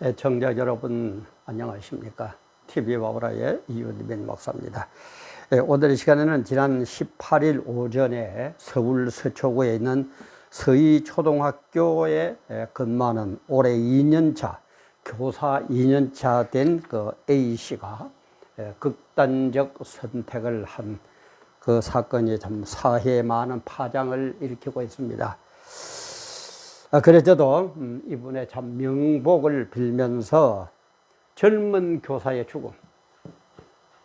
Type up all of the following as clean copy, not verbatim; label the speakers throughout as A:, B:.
A: 애청자 여러분 안녕하십니까? TV바브라의 이윤빈 목사입니다. 오늘 이 시간에는 지난 18일 오전에 서울 서초구에 있는 서희초등학교에 근무하는 올해 2년차 교사 2년차 된 그 A씨가 극단적 선택을 한 그 사건이 참 사회에 많은 파장을 일으키고 있습니다. 그래서 저도 이분의 참 명복을 빌면서 젊은 교사의 죽음,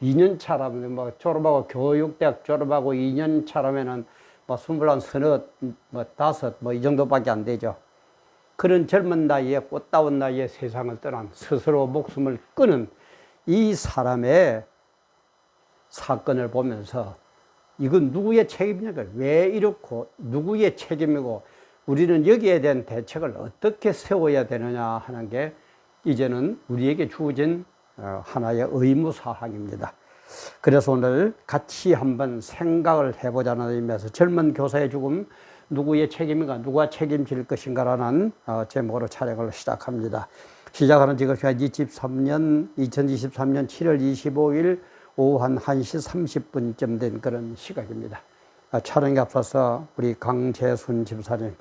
A: 2년차라면 뭐 졸업하고 교육대학 졸업하고 2년차라면은 뭐 21, 서너, 뭐 5, 뭐 이 정도밖에 안 되죠. 그런 젊은 나이에 꽃다운 나이에 세상을 떠난 스스로 목숨을 끊은 이 사람의 사건을 보면서 이건 누구의 책임이냐, 왜 이렇고 누구의 책임이고 우리는 여기에 대한 대책을 어떻게 세워야 되느냐 하는 게 이제는 우리에게 주어진 하나의 의무사항입니다. 그래서 오늘 같이 한번 생각을 해보자는 의미에서 젊은 교사의 죽음, 누구의 책임인가, 누가 책임질 것인가라는 제목으로 촬영을 시작합니다. 시작하는 지금 2023년 7월 25일 오후 한 1시 30분쯤 된 그런 시각입니다. 촬영에 앞서서 우리 강재순 집사님,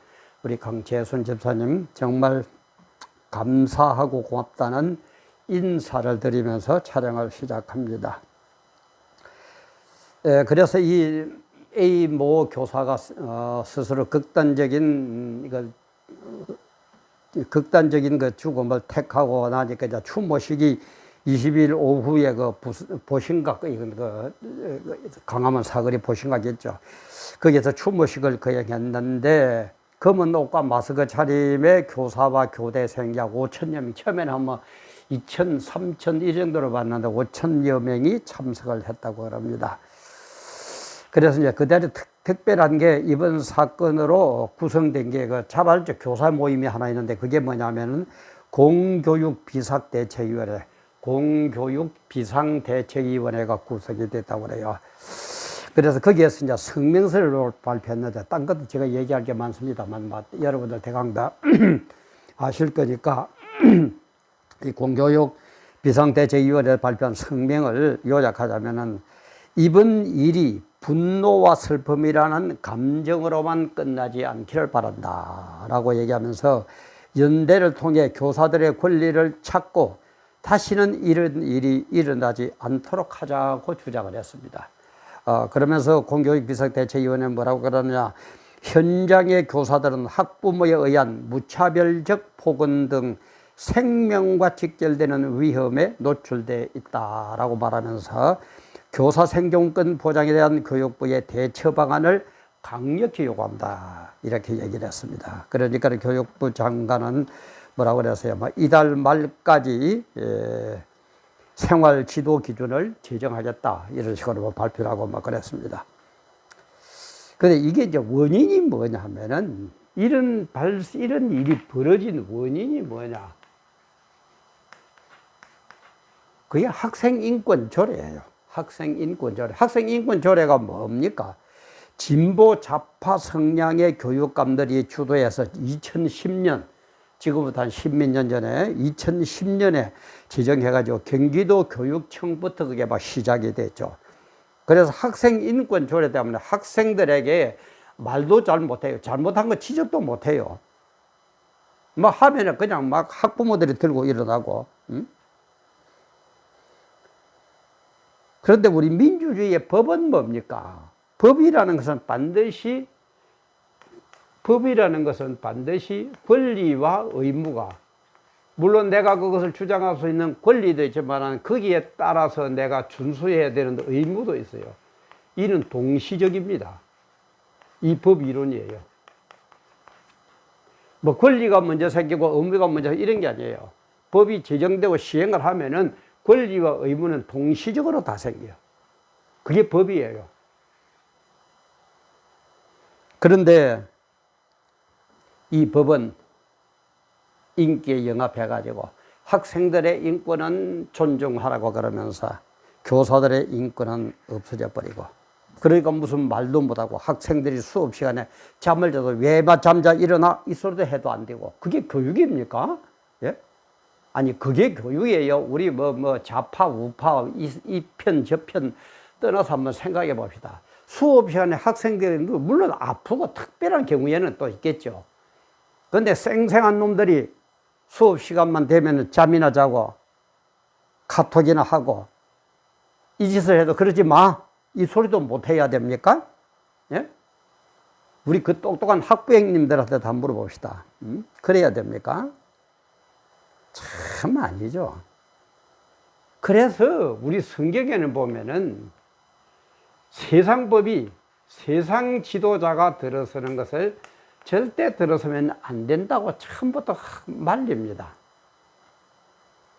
A: 정말 감사하고 고맙다는 인사를 드리면서 촬영을 시작합니다. 그래서 이 A 모 교사가 스스로 극단적인 그 죽음을 택하고 나니까 이제 추모식이 20일 오후에 그 보신각, 강화문 사거리 보신각이었죠. 거기에서 추모식을 거행했는데 검은 옷과 마스크 차림의 교사와 교대생 약 5천여 명, 처음에는 한 2천, 3천 이 정도로 봤는데 5천여 명이 참석을 했다고 합니다. 그래서 이제 그대로 특별한 게 이번 사건으로 구성된 게 그 자발적 교사 모임이 하나 있는데 그게 뭐냐면은 공교육 비상대책위원회가 구성이 됐다고 그래요. 그래서 거기에서 이제 성명서를 발표했는데, 딴 것도 제가 얘기할 게 많습니다만, 여러분들 대강 다 아실 거니까, 이 공교육 비상대책위원회 발표한 성명을 요약하자면은, 이번 일이 분노와 슬픔이라는 감정으로만 끝나지 않기를 바란다 라고 얘기하면서 연대를 통해 교사들의 권리를 찾고 다시는 이런 일이 일어나지 않도록 하자고 주장을 했습니다. 그러면서 공교육비상대책위원회 뭐라고 그러느냐, 현장의 교사들은 학부모에 의한 무차별적 폭언 등 생명과 직결되는 위험에 노출되어 있다라고 말하면서 교사 생존권 보장에 대한 교육부의 대처 방안을 강력히 요구한다 이렇게 얘기를 했습니다. 그러니까 교육부 장관은 뭐라고 그랬어요? 이달 말까지 생활 지도 기준을 제정하겠다 이런 식으로 발표를 하고 그랬습니다. 근데 이게 이제 원인이 뭐냐 하면은 이런 일이 벌어진 원인이 뭐냐? 그게 학생인권조례예요. 학생인권조례가 뭡니까? 진보 좌파 성향의 교육감들이 주도해서 2010년, 지금부터 한 10몇 년 전에 2010년에 지정해가지고 경기도 교육청부터 그게 시작이 됐죠. 그래서 학생인권조례 때문에 학생들에게 말도 잘 못해요. 잘못한 거 지적도 못해요. 하면은 그냥 학부모들이 들고 일어나고. 그런데 우리 민주주의의 법은 뭡니까? 법이라는 것은 반드시 권리와 의무가, 물론 내가 그것을 주장할 수 있는 권리도 있지만 거기에 따라서 내가 준수해야 되는 의무도 있어요. 이는 동시적입니다. 이 법 이론이에요. 권리가 먼저 생기고 의무가 먼저 이런 게 아니에요. 법이 제정되고 시행을 하면은 권리와 의무는 동시적으로 다 생겨요. 그게 법이에요. 그런데 이 법은 인기에 영합해가지고 학생들의 인권은 존중하라고 그러면서 교사들의 인권은 없어져 버리고, 그러니까 무슨 말도 못하고 학생들이 수업 시간에 잠을 자도 왜 잠자 일어나 이 소리도 해도 안 되고, 그게 교육입니까? 예? 아니, 그게 교육이에요. 우리 좌파, 우파, 이 편, 저 편 떠나서 한번 생각해 봅시다. 수업 시간에 학생들이, 물론 아프고 특별한 경우에는 또 있겠죠. 근데 쌩쌩한 놈들이 수업 시간만 되면 잠이나 자고, 카톡이나 하고, 이 짓을 해도 그러지 마. 이 소리도 못 해야 됩니까? 예? 우리 그 똑똑한 학부형님들한테도 한번 물어봅시다. 그래야 됩니까? 참 아니죠. 그래서 우리 성경에는 보면은 세상법이 세상 지도자가 들어서는 것을 절대 들어서면 안 된다고 처음부터 말립니다.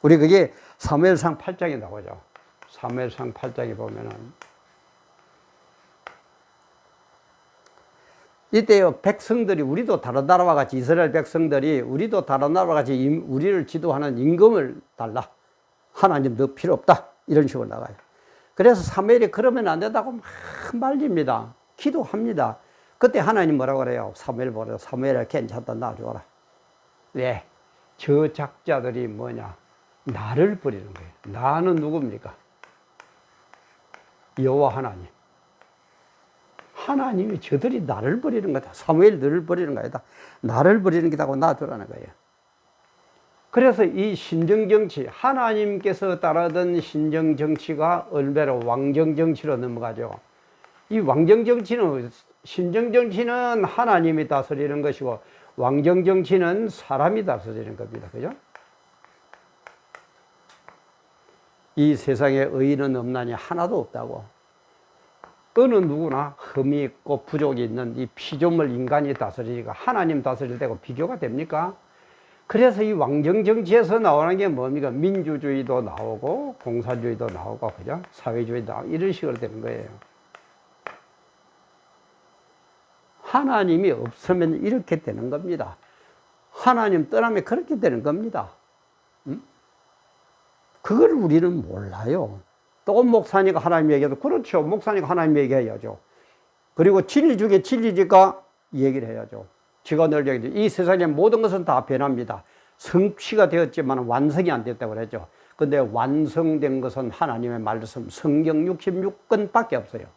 A: 우리 그게 사무엘상 8장에 나오죠. 사무엘상 8장에 보면은 이때요, 백성들이, 우리도 다른 나라와 같이, 이스라엘 백성들이 우리도 다른 나라와 같이 우리를 지도하는 임금을 달라. 하나님 너 필요 없다. 이런 식으로 나가요. 그래서 사무엘이 그러면 안 된다고 막 말립니다. 기도합니다. 그때 하나님 뭐라고 그래요? 사무엘 보러, 사무엘아 괜찮다, 놔줘라. 왜? 저 작자들이 뭐냐? 나를 버리는 거예요. 나는 누굽니까? 여호와 하나님. 하나님이 저들이 나를 버리는 거다. 사무엘 너를 버리는 거 아니다. 나를 버리는 게다고 놔두라는 거예요. 그래서 이 신정정치, 하나님께서 따르던 신정정치가 얼마로 왕정정치로 넘어가죠. 이 왕정정치는, 신정정치는 하나님이 다스리는 것이고, 왕정정치는 사람이 다스리는 겁니다. 그죠? 이 세상에 의인은 없나니 하나도 없다고. 어느 누구나 흠이 있고 부족이 있는 이 피조물 인간이 다스리니까 하나님 다스릴 때고 비교가 됩니까? 그래서 이 왕정정치에서 나오는 게 뭡니까? 민주주의도 나오고 공산주의도 나오고 그죠? 사회주의도 나오고 이런 식으로 되는 거예요. 하나님이 없으면 이렇게 되는 겁니다. 하나님 떠나면 그렇게 되는 겁니다. 그걸 우리는 몰라요. 또 목사니까 하나님 얘기해도 그렇죠. 목사니까 하나님 얘기해야죠. 그리고 진리 중에 진리니까 얘기를 해야죠. 제가 늘 얘기하죠. 이 세상의 모든 것은 다 변합니다. 성취가 되었지만 완성이 안 됐다고 그랬죠. 근데 완성된 것은 하나님의 말씀 성경 66권밖에 없어요.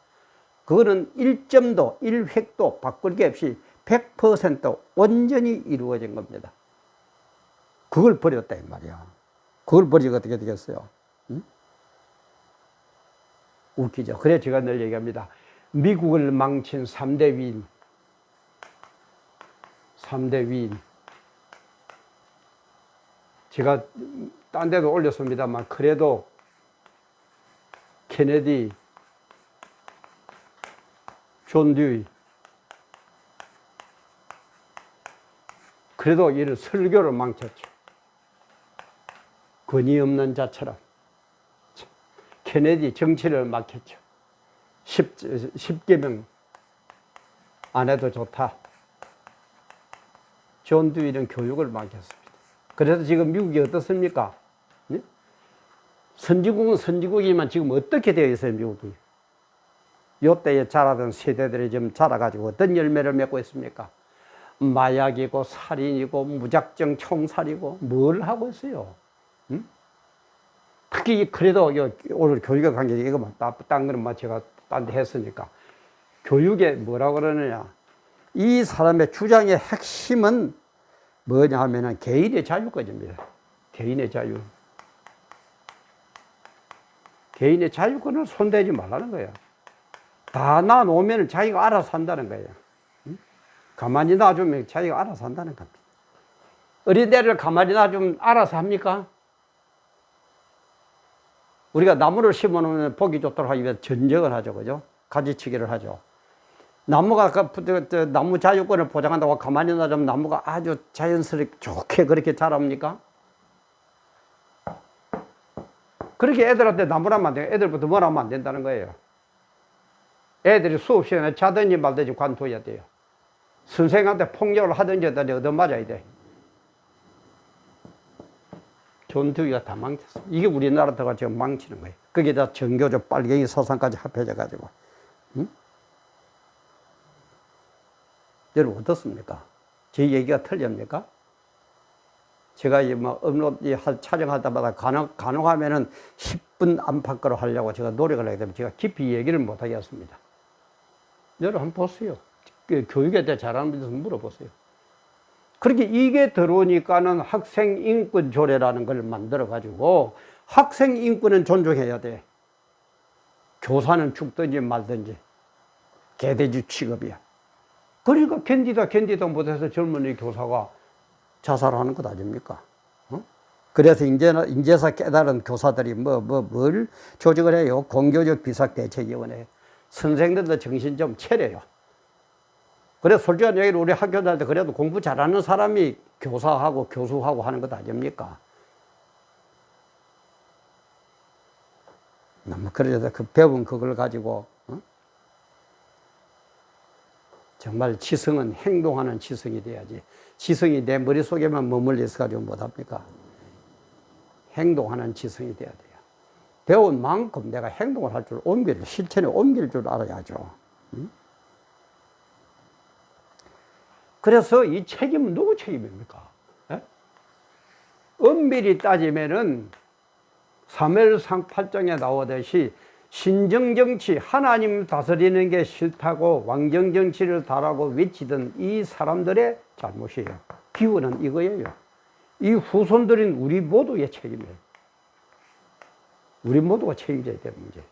A: 그거는 1점도 1획도 바꿀 게 없이 100% 온전히 이루어진 겁니다. 그걸 버렸다 이 말이야. 그걸 버리고 어떻게 되겠어요? 웃기죠. 그래 제가 늘 얘기합니다. 미국을 망친 3대 위인. 3대 위인. 제가 딴 데도 올렸습니다만 그래도 케네디, 존 듀이, 그래도 이를 설교를 망쳤죠. 권위 없는 자처럼. 케네디 정치를 맡겼죠. 10개명 안 해도 좋다. 존 듀이는 교육을 맡겼습니다. 그래서 지금 미국이 어떻습니까? 네? 선진국은 선진국이지만 지금 어떻게 되어 있어요, 미국이? 요때에 자라던 세대들이 지금 자라가지고 어떤 열매를 맺고 있습니까? 마약이고 살인이고 무작정 총살이고 뭘 하고 있어요? 응? 특히 그래도 오늘 교육에 관계에 이거만 딴 거는 제가 딴 데 했으니까 교육에 뭐라고 그러느냐, 이 사람의 주장의 핵심은 뭐냐 하면은 개인의 자유권입니다. 개인의 자유. 개인의 자유권을 손대지 말라는 거예요. 다 놔놓으면 자기가 알아서 산다는 거예요. 가만히 놔주면 자기가 알아서 한다는 겁니다. 어린애를 가만히 놔주면 알아서 합니까? 우리가 나무를 심어놓으면 보기 좋도록 하기 위해서 전적을 하죠. 그죠? 가지치기를 하죠. 나무가, 나무 자유권을 보장한다고 가만히 놔두면 나무가 아주 자연스럽게 좋게 그렇게 자랍니까? 그렇게 애들한테 나무라면 안 돼요. 애들부터 뭘 하면 안 된다는 거예요. 애들이 수업 시간에 자든지 말든지 관둬야 돼요. 선생님한테 폭력을 하든지 얻어맞아야 돼. 존 듀이가 다 망쳤어. 이게 우리나라가 지금 망치는 거예요. 그게 다 정교조 빨갱이 사상까지 합해져 가지고. 응? 여러분 어떻습니까? 제 얘기가 틀립니까? 제가 뭐 업로드 촬영할 때마다 간혹하면은 10분 안팎으로 하려고 제가 노력을 하기 때문에 제가 깊이 얘기를 못 하겠습니다. 여러분 한번 보세요. 교육에 대해 잘하는 분들 물어보세요. 그렇게 이게 들어오니까는 학생 인권 조례라는 걸 만들어 가지고 학생 인권은 존중해야 돼. 교사는 죽든지 말든지 개돼지 취급이야. 그러니까 견디다 못해서 젊은이 교사가 자살하는 것 아닙니까? 그래서 인제서 깨달은 교사들이 뭘 조직을 해요? 공교적 비상대책위원회. 선생들도 정신 좀 차려요. 그래서 솔직한 얘기로 우리 학교 다닐 때 그래도 공부 잘하는 사람이 교사하고 교수하고 하는 것 아닙니까? 그래서 그 배운 그걸 가지고 정말 지성은 행동하는 지성이 돼야지. 지성이 내 머릿속에만 머물러 있어가지고 못합니까? 행동하는 지성이 돼야 돼요. 배운 만큼 내가 행동을 할 줄, 실천에 옮길 줄 알아야죠. 그래서 이 책임은 누구 책임입니까? 에? 엄밀히 따지면은 사무엘상 8장에 나오듯이 신정정치, 하나님 다스리는 게 싫다고 왕정정치를 달라고 외치던 이 사람들의 잘못이에요. 기원은 이거예요. 이 후손들인 우리 모두의 책임이에요. 우리 모두가 책임져야 될 문제.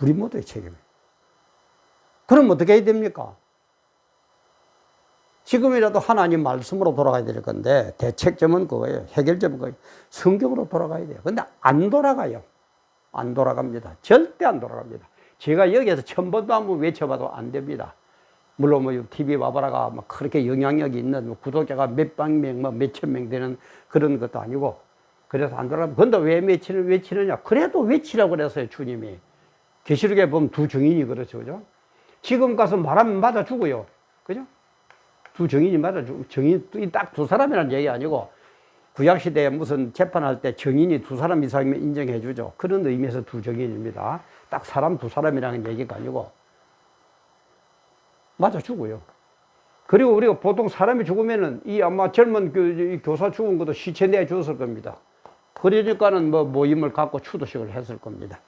A: 우리 모두의 책임이에요. 그럼 어떻게 해야 됩니까? 지금이라도 하나님 말씀으로 돌아가야 될 건데 대책점은 그거예요. 해결점은 그거예요. 성경으로 돌아가야 돼요. 근데 안 돌아가요. 안 돌아갑니다. 절대 안 돌아갑니다. 제가 여기에서 1000번도 한번 외쳐봐도 안 됩니다. 물론 뭐 TV 와봐라가 막 그렇게 영향력이 있는 뭐 구독자가 몇백 명, 뭐 몇천 명 되는 그런 것도 아니고 그래서 안 돌아갑니다. 근데 왜 외치느냐? 그래도 외치라고 그랬어요, 주님이. 계시록에 보면 두 증인이 그렇죠, 그죠? 지금 가서 말하면 맞아 죽어요. 그죠? 두 증인이 맞아 죽고, 증인이 딱 두 사람이라는 얘기 아니고, 구약시대에 무슨 재판할 때 증인이 두 사람 이상이면 인정해 주죠. 그런 의미에서 두 증인입니다. 딱 사람 두 사람이라는 얘기가 아니고, 맞아 죽어요. 그리고 우리가 보통 사람이 죽으면은 이 아마 젊은 교사 죽은 것도 시체 내줬을 겁니다. 그러니까는 뭐 모임을 갖고 추도식을 했을 겁니다.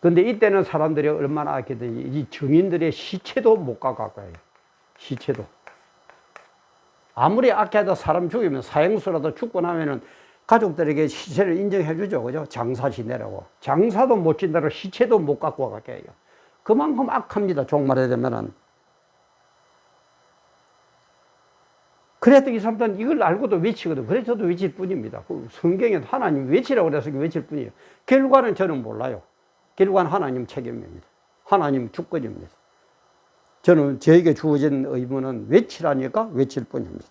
A: 근데 이때는 사람들이 얼마나 아끼든지 이 증인들의 시체도 못 갖고 가요. 시체도. 아무리 아껴도 사람 죽이면 사형수라도 죽고 나면은 가족들에게 시체를 인정해 주죠. 그죠? 장사 지내라고. 장사도 못 지내라고 시체도 못 갖고 가게 해요. 그만큼 악합니다. 종말에 되면은. 그래도 이 사람들은 이걸 알고도 외치거든. 그래서 저도 외칠 뿐입니다. 성경에 하나님 외치라고 그래서 외칠 뿐이에요. 결과는 저는 몰라요. 결과는 하나님 책임입니다. 하나님 주권입니다. 저는 저에게 주어진 의무는 외치라니까 외칠 뿐입니다.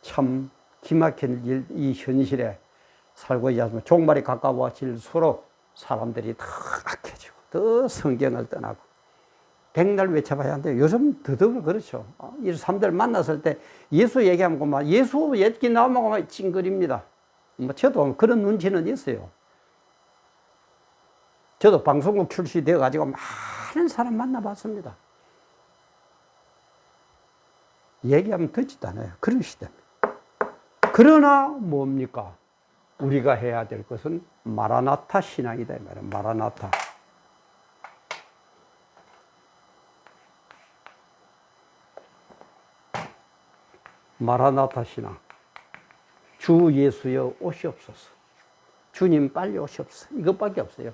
A: 참 기막힌 이 현실에 살고 있으면 종말이 가까워질수록 사람들이 더 악해지고 더 성경을 떠나고 백날 외쳐봐야 한대요. 요즘 더더욱 그렇죠. 이 사람들 만났을 때 예수 얘기하면 막 예수 얘기 나오면 막 찡그립니다. 뭐 저도 그런 눈치는 있어요. 저도 방송국 출시되어 가지고 많은 사람 만나봤습니다. 얘기하면 듣지도 않아요. 그런 시대입니다. 그러나 뭡니까? 우리가 해야 될 것은 마라나타 신앙이다. 이 말이에요. 마라나타. 마라나타 신앙. 주 예수여 오시옵소서. 주님 빨리 오시옵소서. 이것밖에 없어요.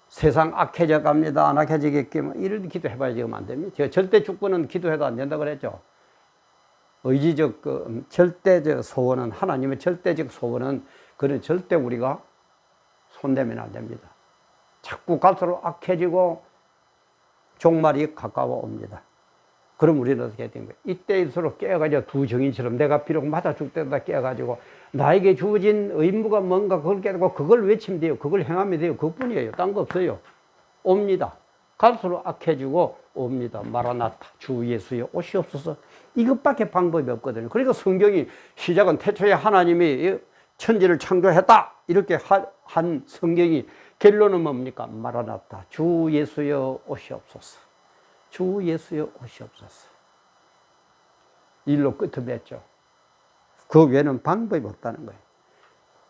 A: 세상 악해져 갑니다. 안 악해지겠기만 이런 기도 해봐야 지금 안 됩니다. 제가 절대 주권은 기도해도 안 된다고 그랬죠. 의지적 절대적 소원은 하나님의 절대적 소원은 그는 절대 우리가 손대면 안 됩니다. 자꾸 갈수록 악해지고 종말이 가까워 옵니다. 그럼 우리는 어떻게 해야 됩니까? 이때일수록 깨어가지고 두 정인처럼 내가 비록 맞아 죽더라도 깨어가지고 나에게 주어진 의무가 뭔가 그걸 깨닫고 그걸 외치면 돼요. 그걸 행하면 돼요. 그것뿐이에요. 딴 거 없어요. 옵니다. 갈수록 악해지고 옵니다. 마라나타 주 예수여 오시옵소서. 이것밖에 방법이 없거든요. 그러니까 성경이 시작은 태초에 하나님이 천지를 창조했다 이렇게 한 성경이 결론은 뭡니까? 마라나타 주 예수여 오시옵소서. 주 예수여 오시옵소서. 일로 끝을 맺죠. 그 외에는 방법이 없다는 거예요.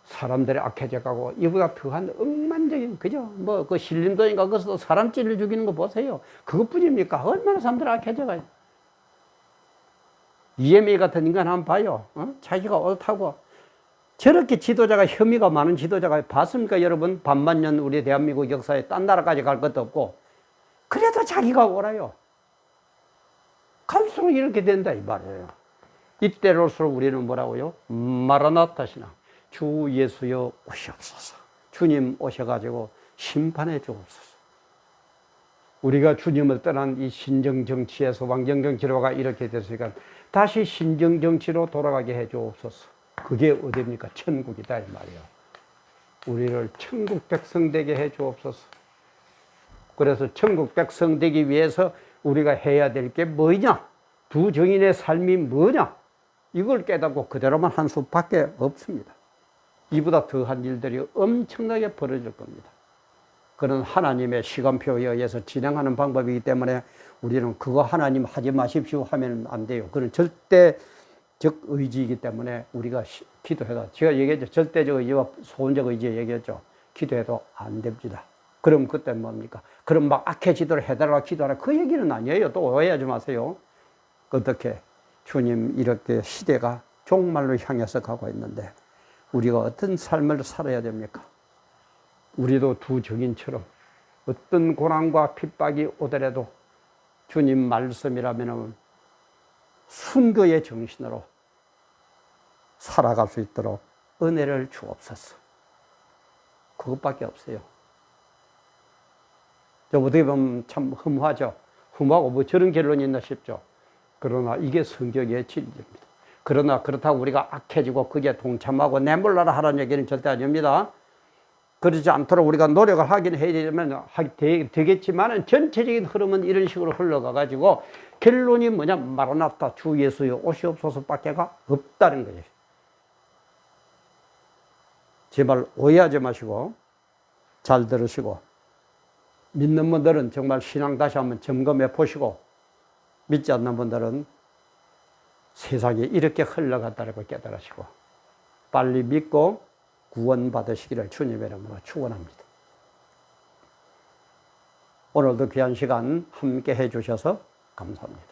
A: 사람들이 악해져 가고 이보다 더한 억만적인 그죠? 뭐 그 신림동인가 거기서 사람 찔러 죽이는 거 보세요. 그것뿐입니까? 얼마나 사람들이 악해져 가요. 이재명 같은 인간 한번 봐요. 자기가 옳다고 저렇게 지도자가 혐의가 많은 지도자가 봤습니까 여러분? 반만년 우리 대한민국 역사에 딴 나라까지 갈 것도 없고 그래도 자기가 옳아요. 갈수록 이렇게 된다 이 말이에요. 이때로서록 우리는 뭐라고요? 마라나타 신앙. 주 예수여 오시옵소서. 주님 오셔가지고 심판해 주옵소서. 우리가 주님을 떠난 이 신정정치에서 왕정정치로가 이렇게 됐으니까 다시 신정정치로 돌아가게 해 주옵소서. 그게 어디입니까? 천국이다 이 말이에요. 우리를 천국 백성 되게 해 주옵소서. 그래서 천국 백성 되기 위해서 우리가 해야 될 게 뭐냐? 두 정인의 삶이 뭐냐? 이걸 깨닫고 그대로만 한 수밖에 없습니다. 이보다 더한 일들이 엄청나게 벌어질 겁니다. 그런 하나님의 시간표에 의해서 진행하는 방법이기 때문에 우리는 그거 하나님 하지 마십시오 하면 안 돼요. 그건 절대적 의지이기 때문에 우리가 기도해도, 제가 얘기했죠. 절대적 의지와 소원적 의지 얘기했죠. 기도해도 안 됩니다. 그럼 그때 뭡니까? 그럼 막 악해지도록 해달라고 기도하라. 그 얘기는 아니에요. 또 오해하지 마세요. 어떻게? 주님 이렇게 시대가 종말로 향해서 가고 있는데 우리가 어떤 삶을 살아야 됩니까? 우리도 두 정인처럼 어떤 고난과 핍박이 오더라도 주님 말씀이라면 순교의 정신으로 살아갈 수 있도록 은혜를 주옵소서. 그것밖에 없어요. 어떻게 보면 참 허무하죠. 허무하고 뭐 저런 결론이 있나 싶죠. 그러나 이게 성경의 진리입니다. 그러나 그렇다고 우리가 악해지고 그게 동참하고 내몰라라 하라는 얘기는 절대 아닙니다. 그렇지 않도록 우리가 노력을 하긴 해야 되겠지만 전체적인 흐름은 이런 식으로 흘러가가지고 결론이 뭐냐? 마라나타 주 예수여 오시옵소서밖에가 없다는 거예요. 제발 오해하지 마시고 잘 들으시고 믿는 분들은 정말 신앙 다시 한번 점검해 보시고 믿지 않는 분들은 세상이 이렇게 흘러갔다는 걸 깨달으시고 빨리 믿고 구원받으시기를 주님의 이름으로 축원합니다. 오늘도 귀한 시간 함께 해주셔서 감사합니다.